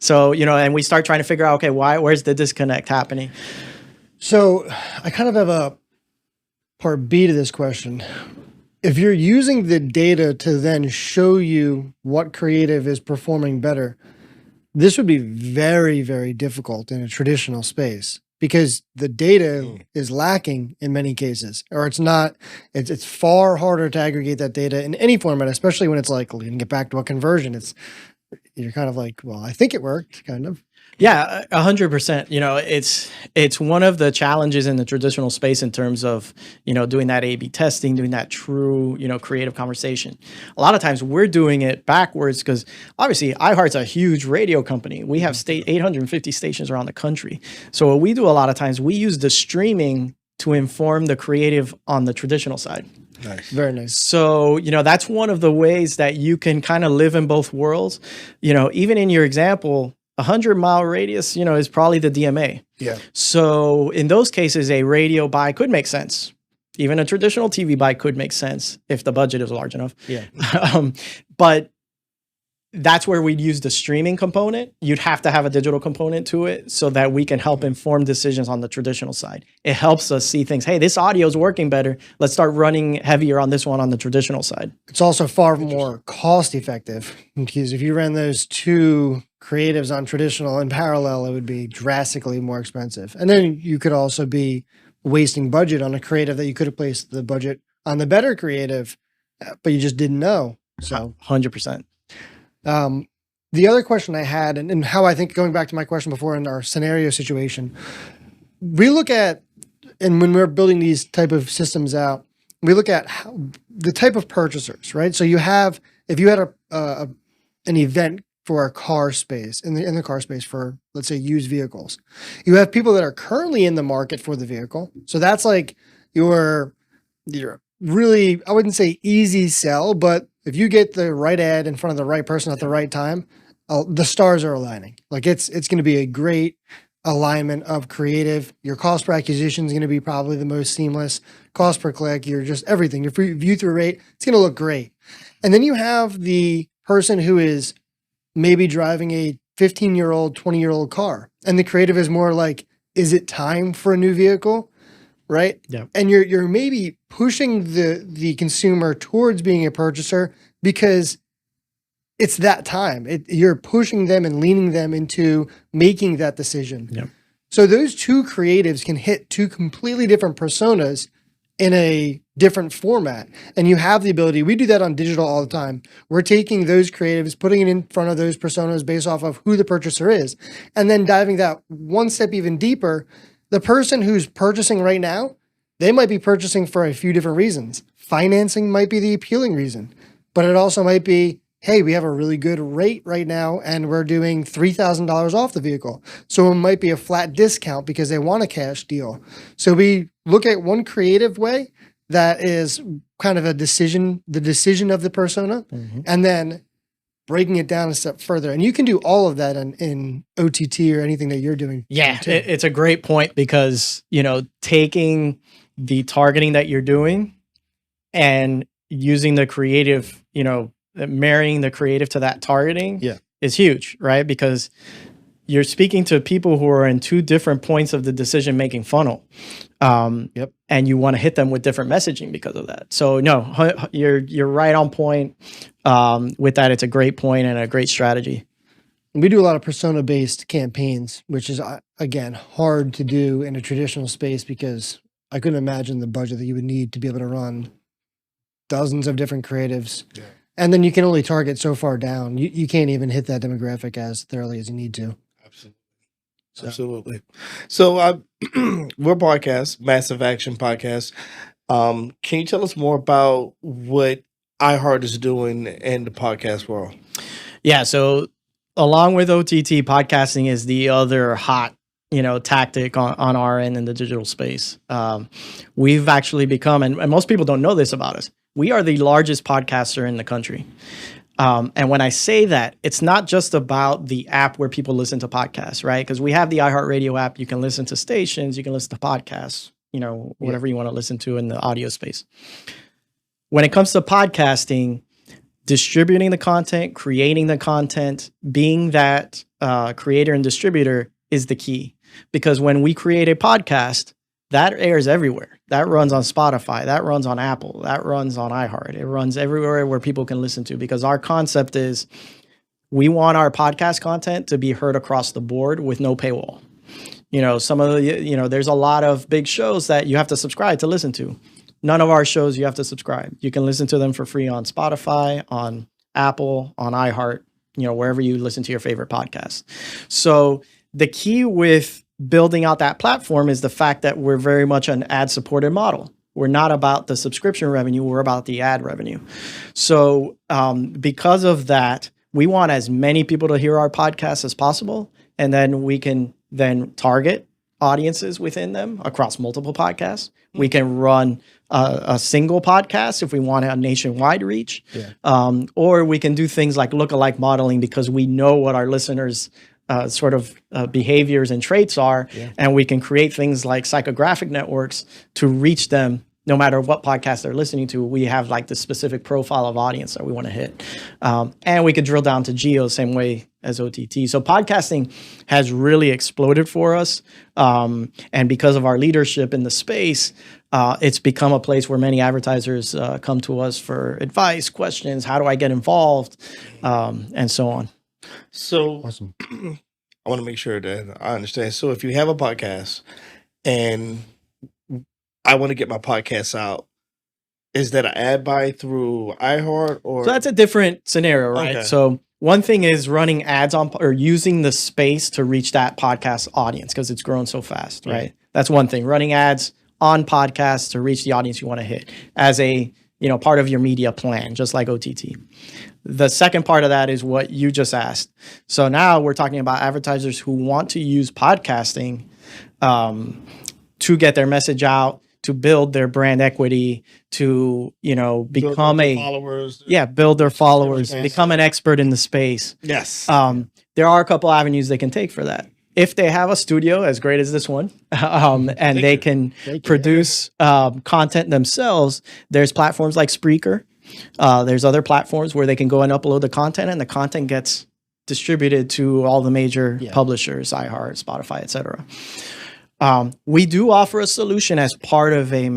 So, and we start trying to figure out, okay, where's the disconnect happening? So I kind of have a part B to this question. If you're using the data to then show you what creative is performing better, this would be very, very difficult in a traditional space because the data is lacking in many cases, or it's not. It's far harder to aggregate that data in any format, especially when it's like, you can get back to a conversion. You're kind of like, well, I think it worked, kind of. Yeah, 100%. It's one of the challenges in the traditional space in terms of, doing that A/B testing, doing that true, creative conversation. A lot of times we're doing it backwards because obviously iHeart's a huge radio company. We have 850 stations around the country. So what we do a lot of times, we use the streaming to inform the creative on the traditional side. Nice. Very nice. So, that's one of the ways that you can kind of live in both worlds. Even in your example, 100-mile radius, is probably the DMA. Yeah. So in those cases, a radio buy could make sense. Even a traditional TV buy could make sense if the budget is large enough. Yeah. But that's where we'd use the streaming component. You'd have to have a digital component to it so that we can help inform decisions on the traditional side. It helps us see things. Hey, this audio is working better. Let's start running heavier on this one on the traditional side. It's also far more cost effective because if you ran those 2 creatives on traditional in parallel, it would be drastically more expensive. And then you could also be wasting budget on a creative that you could have placed the budget on the better creative, but you just didn't know. So 100%. The other question I had, and how I think going back to my question before in our scenario situation, we look at, and when we're building these type of systems out, we look at the type of purchasers, right? So if you had an event for a car space, in the car space for, let's say, used vehicles, you have people that are currently in the market for the vehicle. So that's like your really, I wouldn't say easy sell, but if you get the right ad in front of the right person at the right time, the stars are aligning. Like it's going to be a great alignment of creative. Your cost per acquisition is going to be probably the most seamless. Cost per click, you're just everything. Your view through rate, it's going to look great. And then you have the person who is maybe driving a 15-year-old, 20-year-old car, and the creative is more like, is it time for a new vehicle? Right? Yeah. And you're maybe pushing the consumer towards being a purchaser because it's that time. You're pushing them and leaning them into making that decision. Yeah. So those 2 creatives can hit 2 completely different personas in a different format. And you have the ability, we do that on digital all the time. We're taking those creatives, putting it in front of those personas based off of who the purchaser is, and then diving that one step even deeper. The person who's purchasing right now, they might be purchasing for a few different reasons. Financing might be the appealing reason, but it also might be, hey, we have a really good rate right now and we're doing $3,000 off the vehicle. So it might be a flat discount because they want a cash deal. So we look at one creative way that is kind of the decision of the persona, and then breaking it down a step further. And you can do all of that in OTT or anything that you're doing. Yeah, it's a great point because, taking the targeting that you're doing and using the creative, marrying the creative to that targeting is huge, right? Because, you're speaking to people who are in two different points of the decision-making funnel. Yep. And you want to hit them with different messaging because of that. So no, you're right on point with that. It's a great point and a great strategy. We do a lot of persona-based campaigns, which is, again, hard to do in a traditional space because I couldn't imagine the budget that you would need to be able to run dozens of different creatives. Yeah. And then you can only target so far down. You can't even hit that demographic as thoroughly as you need to. Absolutely. So we're podcast, Massive Action Podcast. Can you tell us more about what iHeart is doing in the podcast world? Yeah. So along with OTT, podcasting is the other hot, tactic on our end in the digital space. We've actually become, and most people don't know this about us, we are the largest podcaster in the country. And when I say that, it's not just about the app where people listen to podcasts, right? Because we have the iHeartRadio app. You can listen to stations, you can listen to podcasts, whatever you want to listen to in the audio space. When it comes to podcasting, distributing the content, creating the content, being that creator and distributor is the key. Because when we create a podcast, that airs everywhere. That runs on Spotify. That runs on Apple. That runs on iHeart. It runs everywhere where people can listen to, because our concept is we want our podcast content to be heard across the board with no paywall. Some of the, there's a lot of big shows that you have to subscribe to listen to. None of our shows you have to subscribe. You can listen to them for free on Spotify, on Apple, on iHeart, wherever you listen to your favorite podcast. So the key with building out that platform is the fact that we're very much an ad-supported model. We're not about the subscription revenue. We're about the ad revenue. So because of that, we want as many people to hear our podcast as possible. And then we can then target audiences within them across multiple podcasts. We can run a single podcast if we want a nationwide reach. Yeah. Or we can do things like lookalike modeling because we know what our listeners' behaviors and traits are. Yeah. And we can create things like psychographic networks to reach them no matter what podcast they're listening to. We have like the specific profile of audience that we want to hit. And we could drill down to geo same way as OTT. So podcasting has really exploded for us. And because of our leadership in the space, it's become a place where many advertisers come to us for advice, questions, how do I get involved, and so on. So Awesome. I want to make sure that I understand. So if you have a podcast and I want to get my podcast out, is that an ad buy through iHeart or? So that's a different scenario, right? Okay. So one thing is running ads on or using the space to reach that podcast audience because it's grown so fast, right? That's one thing. Running ads on podcasts to reach the audience you want to hit as a part of your media plan, just like OTT. The second part of that is what you just asked. So now we're talking about advertisers who want to use podcasting to get their message out, to build their brand equity, to become build their followers, become an expert in the space. Yes. There are a couple avenues they can take for that. If they have a studio as great as this one, and they can produce content themselves, there's platforms like Spreaker. There's other platforms where they can go and upload the content, and the content gets distributed to all the major publishers, iHeart, Spotify, etc. We do offer a solution as part of a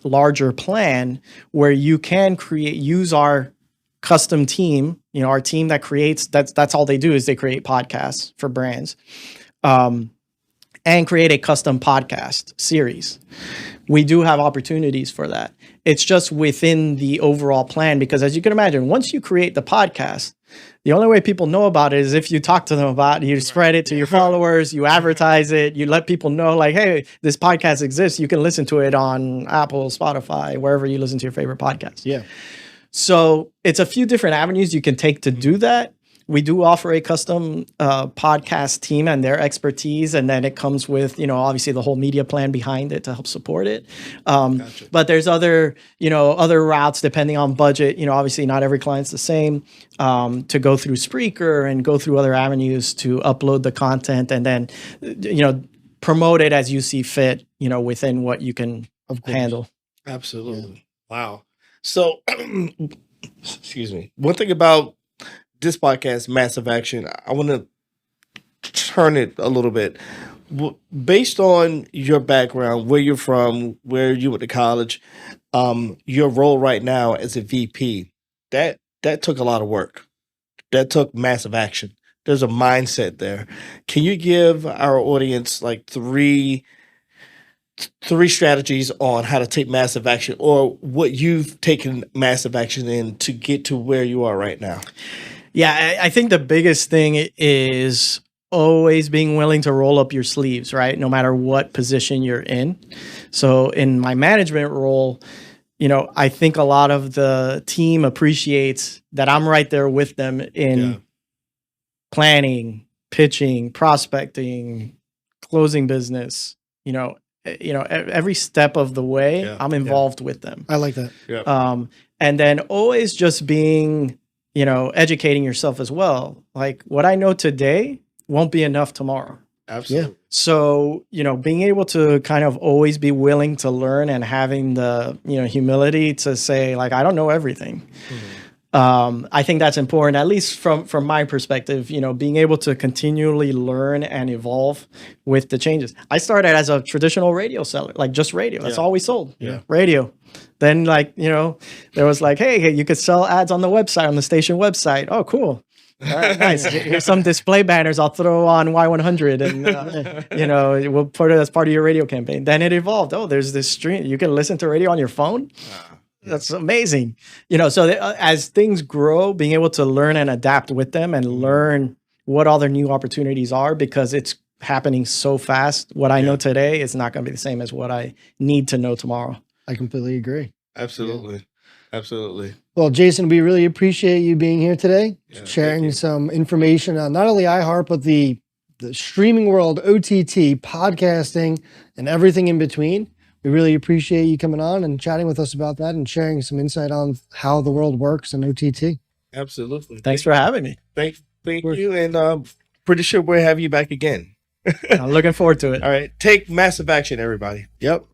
larger plan where you can use our custom team, our team that creates, that's all they do is they create podcasts for brands, and create a custom podcast series. We do have opportunities for that. It's just within the overall plan, because as you can imagine, once you create the podcast, the only way people know about it is if you talk to them about it, you spread it to your followers, you advertise it, you let people know like, hey, this podcast exists. You can listen to it on Apple, Spotify, wherever you listen to your favorite podcast. Yeah. So it's a few different avenues you can take to do that. We do offer a custom podcast team and their expertise, and then it comes with, obviously the whole media plan behind it to help support it. Gotcha. But there's other routes depending on budget. Obviously not every client's the same. To go through Spreaker and go through other avenues to upload the content and then, promote it as you see fit. Within what you can handle. Absolutely. Yeah. Wow. So, excuse me. One thing about this podcast, Massive Action, I want to turn it a little bit. Based on your background, where you're from, where you went to college, your role right now as a VP, that took a lot of work. That took massive action. There's a mindset there. Can you give our audience like three strategies on how to take massive action, or what you've taken massive action in to get to where you are right now? Yeah, I think the biggest thing is always being willing to roll up your sleeves, right? No matter what position you're in. So in my management role, I think a lot of the team appreciates that I'm right there with them in planning, pitching, prospecting, closing business, every step of the way, I'm involved with them. I like that. Yeah. And then always just being, educating yourself as well. Like what I know today won't be enough tomorrow. Absolutely. So, being able to kind of always be willing to learn and having the, humility to say, like, I don't know everything. I think that's important, at least from my perspective, being able to continually learn and evolve with the changes. I started as a traditional radio seller, like just radio. That's all we sold. Yeah. Radio. Then there was like, hey, you could sell ads on the website, on the station website. Oh, cool. All right, nice. Here's some display banners I'll throw on Y100 and, we'll put it as part of your radio campaign. Then it evolved. Oh, there's this stream. You can listen to radio on your phone. That's amazing. So as things grow, being able to learn and adapt with them and learn what other new opportunities are, because it's happening so fast. What I know today is not going to be the same as what I need to know tomorrow. I completely agree. Absolutely. Absolutely. Well, Jason, we really appreciate you being here today, sharing some information on not only iHeart, but the streaming world, OTT, podcasting, and everything in between. We really appreciate you coming on and chatting with us about that and sharing some insight on how the world works in OTT. Absolutely. Thanks for having me. Thank you. And pretty sure we'll have you back again. I'm looking forward to it. All right. Take massive action, everybody. Yep.